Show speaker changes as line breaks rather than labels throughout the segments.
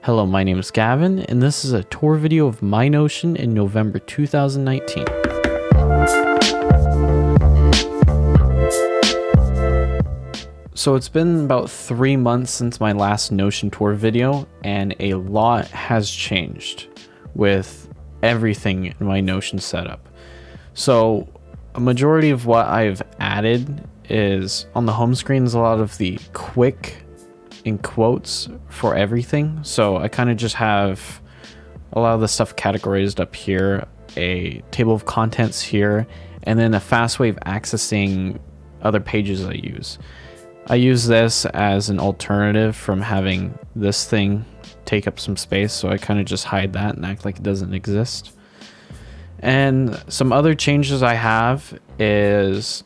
Hello, my name is Gavin, and this is a tour video of my Notion in November 2019. So it's been about 3 months since my last Notion tour video, and a lot has changed with everything in my Notion setup. So a majority of what I've added is on the home screen is a lot of the quick in quotes for everything. So I kind of just have a lot of the stuff categorized up here, a table of contents here, and then a fast way of accessing other pages I use. I use this as an alternative from having this thing take up some space, so I kind of just hide that and act like it doesn't exist. And some other changes I have is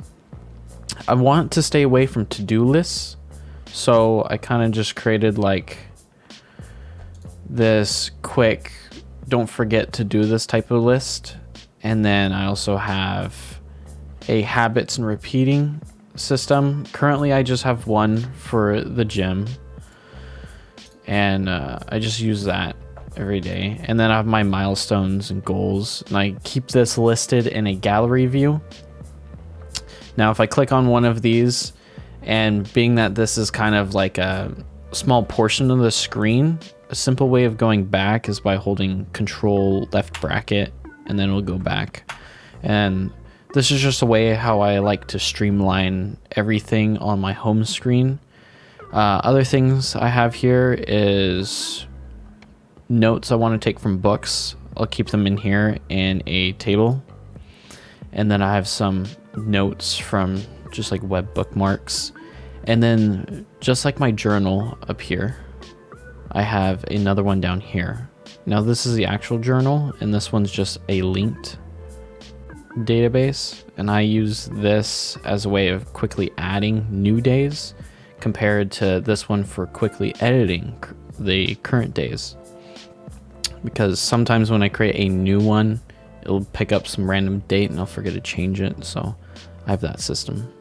I want to stay away from to-do lists. So I kind of just created like this quick, don't forget to do this type of list. And then I also have a habits and repeating system. Currently I just have one for the gym, and I just use that every day. And then I have my milestones and goals, and I keep this listed in a gallery view. Now if I click on one of these, and being that this is kind of like a small portion of the screen, a simple way of going back is by holding Control left bracket, and then it'll go back. And this is just a way how I like to streamline everything on my home screen. Other things I have here is notes I want to take from books. I'll keep them in here in a table. And then I have some notes from just like web bookmarks. And then just like my journal up here, I have another one down here. Now this is the actual journal, and this one's just a linked database, and I use this as a way of quickly adding new days compared to this one for quickly editing the current days, because sometimes when I create a new one, it'll pick up some random date and I'll forget to change it. So I have that system.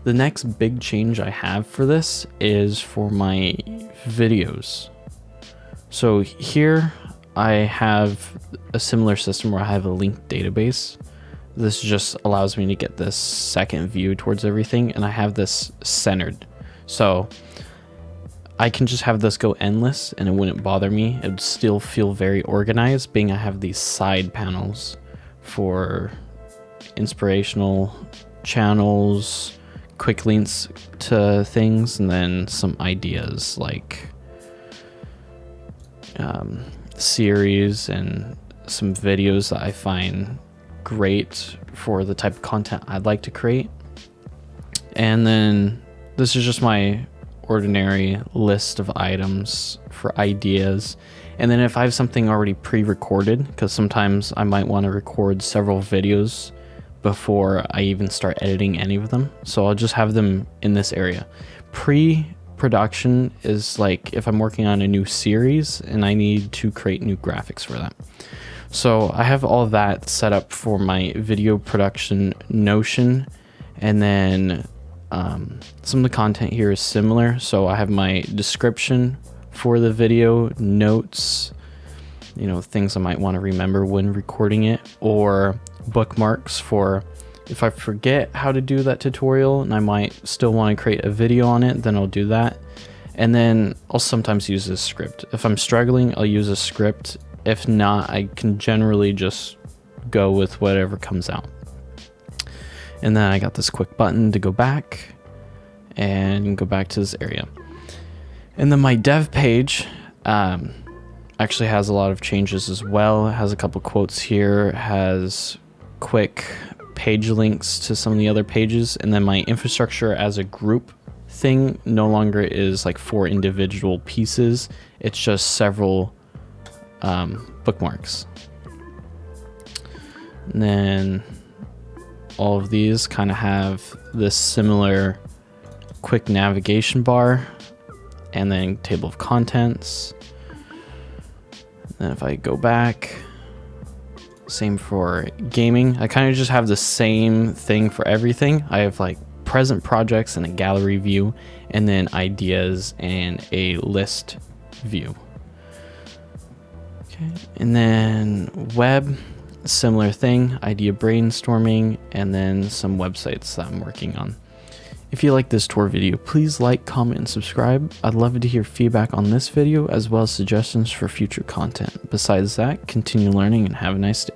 The next big change I have for this is for my videos. So here I have a similar system where I have a linked database. This just allows me to get this second view towards everything, and I have this centered. So I can just have this go endless and it wouldn't bother me. It would still feel very organized, being I have these side panels for inspirational channels, quick links to things, and then some ideas like series and some videos that I find great for the type of content I'd like to create. And then this is just my ordinary list of items for ideas. And then if I have something already pre-recorded, because sometimes I might want to record several videos before I even start editing any of them, so I'll just have them in this area. Pre-production is like if I'm working on a new series and I need to create new graphics for that. So I have all of that set up for my video production Notion. And then some of the content here is similar. So I have my description for the video, notes, things I might want to remember when recording it, or bookmarks for if I forget how to do that tutorial and I might still want to create a video on it, then I'll do that. And then I'll sometimes use a script. If I'm struggling, I'll use a script. If not, I can generally just go with whatever comes out. And then I got this quick button to go back and go back to this area. And then my dev page actually has a lot of changes as well. It has a couple quotes here, it has quick page links to some of the other pages, and then my infrastructure as a group thing no longer is like 4 individual pieces. It's just several bookmarks. And then all of these kind of have this similar quick navigation bar, and then table of contents. And then if I go back, same for gaming. I kind of just have the same thing for everything. I have like present projects and a gallery view, and then ideas and a list view. Okay, and then web, similar thing, idea brainstorming, and then some websites that I'm working on. If you like this tour video, please like, comment, and subscribe. I'd love to hear feedback on this video as well as suggestions for future content. Besides that, continue learning and have a nice day.